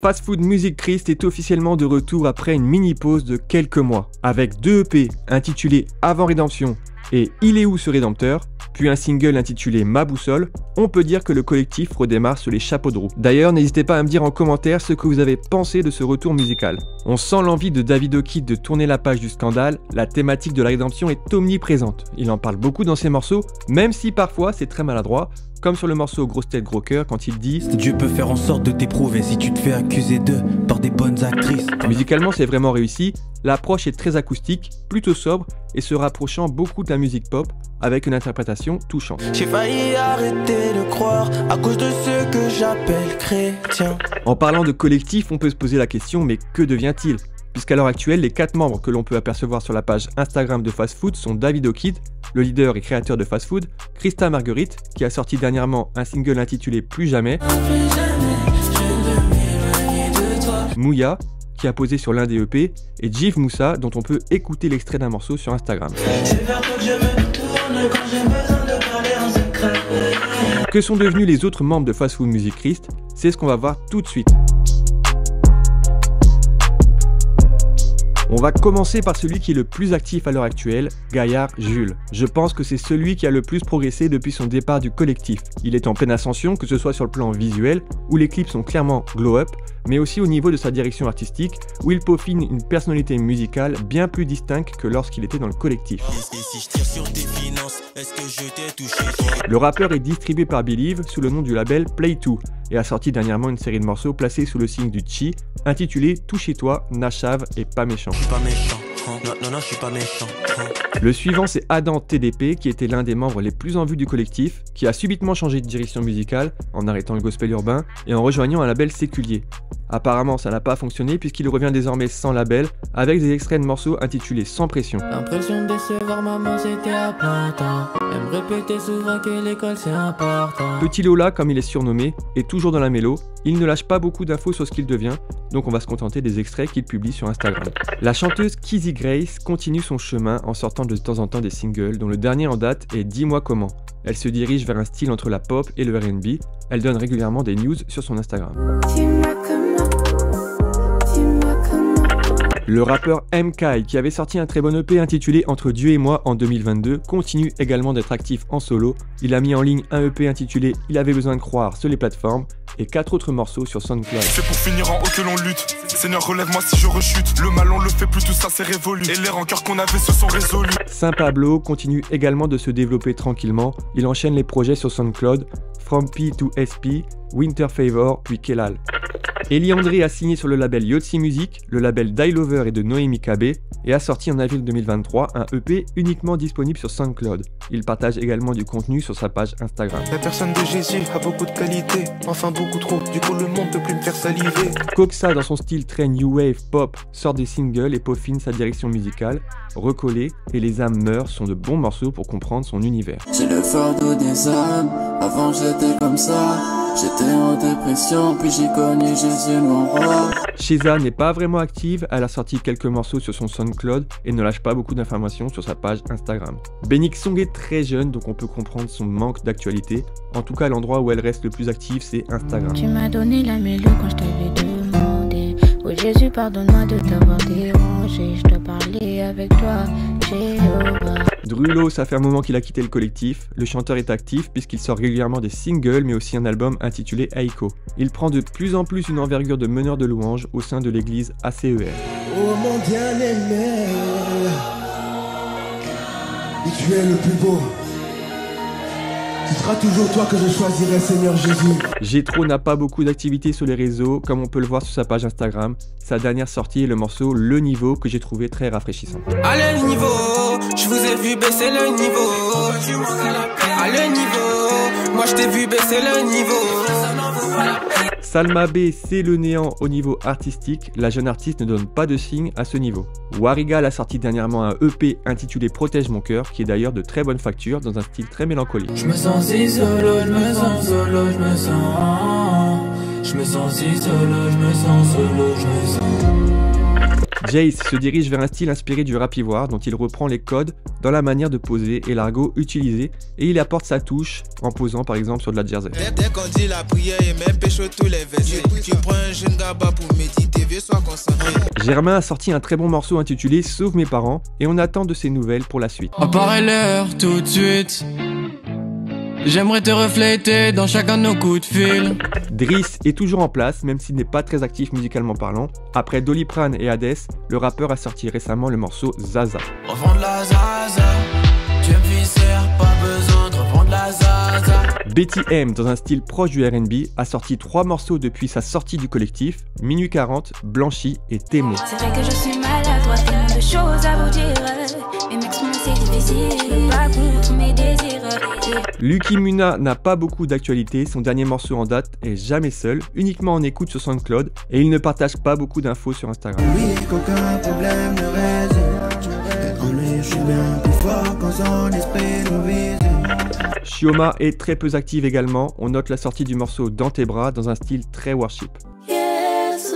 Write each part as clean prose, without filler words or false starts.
Fast Food Music Christ est officiellement de retour après une mini-pause de quelques mois, avec 2 EP intitulés Avant Rédemption et Il est où ce Rédempteur, puis un single intitulé Ma Boussole. On peut dire que le collectif redémarre sur les chapeaux de roue. D'ailleurs, n'hésitez pas à me dire en commentaire ce que vous avez pensé de ce retour musical. On sent l'envie de Davido Kid de tourner la page du scandale, la thématique de la rédemption est omniprésente. Il en parle beaucoup dans ses morceaux, même si parfois c'est très maladroit, comme sur le morceau Grosse Tête Gros Cœur quand il dit « Dieu peut faire en sorte de t'éprouver si tu te fais accuser d'eux par des bonnes actrices. » Musicalement, c'est vraiment réussi, l'approche est très acoustique, plutôt sobre et se rapprochant beaucoup de la musique pop avec une interprétation touchante. J'ai failli arrêter de croire à cause de ceux que j'appelle chrétiens. En parlant de collectif, on peut se poser la question, mais que devient-il ? Puisqu'à l'heure actuelle, les 4 membres que l'on peut apercevoir sur la page Instagram de Fast Food sont Davido Kid, le leader et créateur de Fast Food, Christa Marguerite, qui a sorti dernièrement un single intitulé Plus jamais, Mouya, qui a posé sur l'un des EP, et Jif Moussa, dont on peut écouter l'extrait d'un morceau sur Instagram. Que sont devenus les autres membres de Fast Food Music Christ? C'est ce qu'on va voir tout de suite. On va commencer par celui qui est le plus actif à l'heure actuelle, Gaillard Jules. Je pense que c'est celui qui a le plus progressé depuis son départ du collectif. Il est en pleine ascension, que ce soit sur le plan visuel, où les clips sont clairement glow-up, mais aussi au niveau de sa direction artistique, où il peaufine une personnalité musicale bien plus distincte que lorsqu'il était dans le collectif. Le rappeur est distribué par Believe sous le nom du label Play2 et a sorti dernièrement une série de morceaux placés sous le signe du Chi, intitulé Tout chez toi, Nachave et Pas méchant. Non, je suis pas méchant. Le suivant, c'est Adam TDP, qui était l'un des membres les plus en vue du collectif, qui a subitement changé de direction musicale en arrêtant le gospel urbain et en rejoignant un label séculier. Apparemment, ça n'a pas fonctionné puisqu'il revient désormais sans label avec des extraits de morceaux intitulés Sans pression. L'impression de décevoir maman, c'était à plein temps. Elle me répétait souvent que l'école c'est important. Petit Lola, comme il est surnommé, est toujours dans la mélo. Il ne lâche pas beaucoup d'infos sur ce qu'il devient, donc on va se contenter des extraits qu'il publie sur Instagram. La chanteuse Kizzy Grace continue son chemin en sortant de temps en temps des singles, dont le dernier en date est Dis-moi comment. Elle se dirige vers un style entre la pop et le R&B. Elle donne régulièrement des news sur son Instagram. Le rappeur M.K, qui avait sorti un très bon EP intitulé Entre Dieu et moi en 2022, continue également d'être actif en solo. Il a mis en ligne un EP intitulé Il avait besoin de croire sur les plateformes et 4 autres morceaux sur SoundCloud. C'est pour finir en haut que l'on lutte. Seigneur, relève-moi si je rechute. Le mal on le fait plus, tout ça c'est révolu. Et les rancœurs qu'on avait se sont résolus. Saint Pablo continue également de se développer tranquillement. Il enchaîne les projets sur SoundCloud, From P to SP, Winter Favor, puis Kelal. Eli André a signé sur le label Yotzi Music, le label Die Lover et de Noémie KB, et a sorti en avril 2023 un EP uniquement disponible sur SoundCloud. Il partage également du contenu sur sa page Instagram. La personne de Jésus a beaucoup de qualité, enfin beaucoup trop, du coup le monde peut plus me faire saliver. Coxa, dans son style très new wave pop, sort des singles et peaufine sa direction musicale. Recollé et Les âmes meurent sont de bons morceaux pour comprendre son univers. J'ai le fardeau des âmes, avant j'étais comme ça. J'étais en dépression, puis j'ai connu Jésus mon roi. Sheza n'est pas vraiment active, elle a sorti quelques morceaux sur son SoundCloud et ne lâche pas beaucoup d'informations sur sa page Instagram. Benix Song est très jeune, donc on peut comprendre son manque d'actualité. En tout cas, l'endroit où elle reste le plus active, c'est Instagram. Tu m'as donné la mélo quand je t'avais demandé. Oh Jésus, pardonne-moi de t'avoir dérangé. Je te parlais avec toi, Jéhovah. Drulo, ça fait un moment qu'il a quitté le collectif. Le chanteur est actif puisqu'il sort régulièrement des singles mais aussi un album intitulé Aiko. Il prend de plus en plus une envergure de meneur de louanges au sein de l'église ACER. Oh mon bien-aimé, et tu es le plus beau. Ce sera toujours toi que je choisirai, Seigneur Jésus. Gétro n'a pas beaucoup d'activité sur les réseaux, comme on peut le voir sur sa page Instagram. Sa dernière sortie est le morceau Le Niveau, que j'ai trouvé très rafraîchissant. Allez le niveau, je vous ai vu baisser le niveau. Allez le niveau, moi je t'ai vu baisser le niveau. Salma B, c'est le néant au niveau artistique, la jeune artiste ne donne pas de signe à ce niveau. Warigal a sorti dernièrement un EP intitulé Protège mon cœur, qui est d'ailleurs de très bonne facture dans un style très mélancolique. Je me sens si solo, je me sens solo, je me sens. Je me sens si solo, je me sens solo, je me sens. Jace se dirige vers un style inspiré du rap ivoire dont il reprend les codes dans la manière de poser et l'argot utilisé et il apporte sa touche en posant par exemple sur de la jersey. Dès qu'on dit la prière et même pécho tous les versets, tu prends un jeune gaba pour méditer, vieux sois concentré. Germain a sorti un très bon morceau intitulé Sauve mes parents et on attend de ses nouvelles pour la suite. Apparaît l'heure tout de suite. J'aimerais te refléter dans chacun de nos coups de fil. Driss est toujours en place, même s'il n'est pas très actif musicalement parlant. Après Doliprane et Hades, le rappeur a sorti récemment le morceau Zaza. Revendre la Zaza, tu me viscères, pas besoin de revendre la Zaza. Betty M, dans un style proche du R&B, a sorti 3 morceaux depuis sa sortie du collectif, Minuit 40, Blanchi et Témo. C'est vrai que je suis maladroite, tellement de choses à vous dire. Mais m'exprimer c'est difficile, pas contre mes désirs. Lucky Muna n'a pas beaucoup d'actualité, son dernier morceau en date est Jamais Seul, uniquement en écoute sur SoundCloud et il ne partage pas beaucoup d'infos sur Instagram. Oui, qu'aucun problème ne résiste. En lui, je suis bien plus fort quand son esprit nous vise. Chioma est très peu active également, on note la sortie du morceau Dans tes bras dans un style très worship. Yes,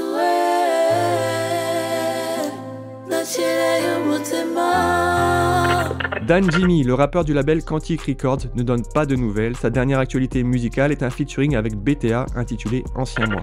Dan Jimmy, le rappeur du label Quantic Records, ne donne pas de nouvelles. Sa dernière actualité musicale est un featuring avec BTA intitulé Ancien Moi.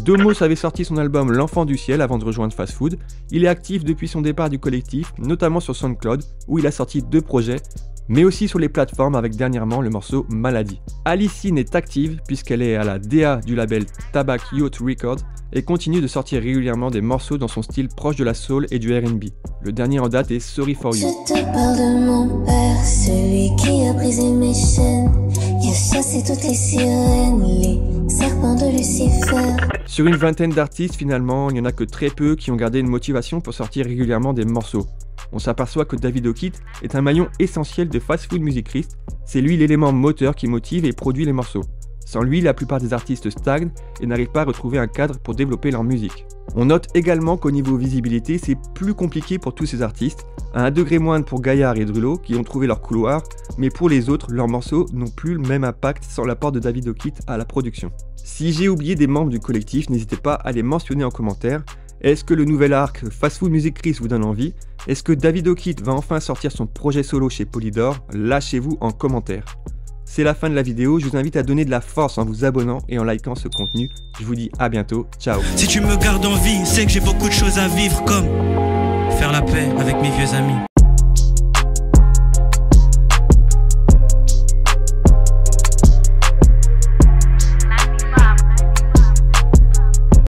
Domos avait sorti son album L'Enfant du Ciel avant de rejoindre Fast Food. Il est actif depuis son départ du collectif, notamment sur SoundCloud, où il a sorti 2 projets, mais aussi sur les plateformes avec dernièrement le morceau Maladie. Alicine est active puisqu'elle est à la DA du label Tabac Youth Records et continue de sortir régulièrement des morceaux dans son style proche de la soul et du R&B. Le dernier en date est Sorry For You. Je te parle de mon père, celui qui a brisé mes chaînes, qui a chassé toutes les sirènes, les serpents de Lucifer. Sur une vingtaine d'artistes finalement, il n'y en a que très peu qui ont gardé une motivation pour sortir régulièrement des morceaux. On s'aperçoit que David O'Keefe est un maillon essentiel de Fast Food Music Christ, c'est lui l'élément moteur qui motive et produit les morceaux. Sans lui, la plupart des artistes stagnent et n'arrivent pas à retrouver un cadre pour développer leur musique. On note également qu'au niveau visibilité, c'est plus compliqué pour tous ces artistes, à un degré moindre pour Gaillard et Drulo qui ont trouvé leur couloir, mais pour les autres, leurs morceaux n'ont plus le même impact sans l'apport de David O'Keefe à la production. Si j'ai oublié des membres du collectif, n'hésitez pas à les mentionner en commentaire. Est-ce que le nouvel arc Fast Food Music Christ vous donne envie? Est-ce que David O'Keefe va enfin sortir son projet solo chez Polydor? Lâchez-vous en commentaire. C'est la fin de la vidéo, je vous invite à donner de la force en vous abonnant et en likant ce contenu. Je vous dis à bientôt, ciao. Si tu me gardes en vie, c'est que j'ai beaucoup de choses à vivre comme faire la paix avec mes vieux amis.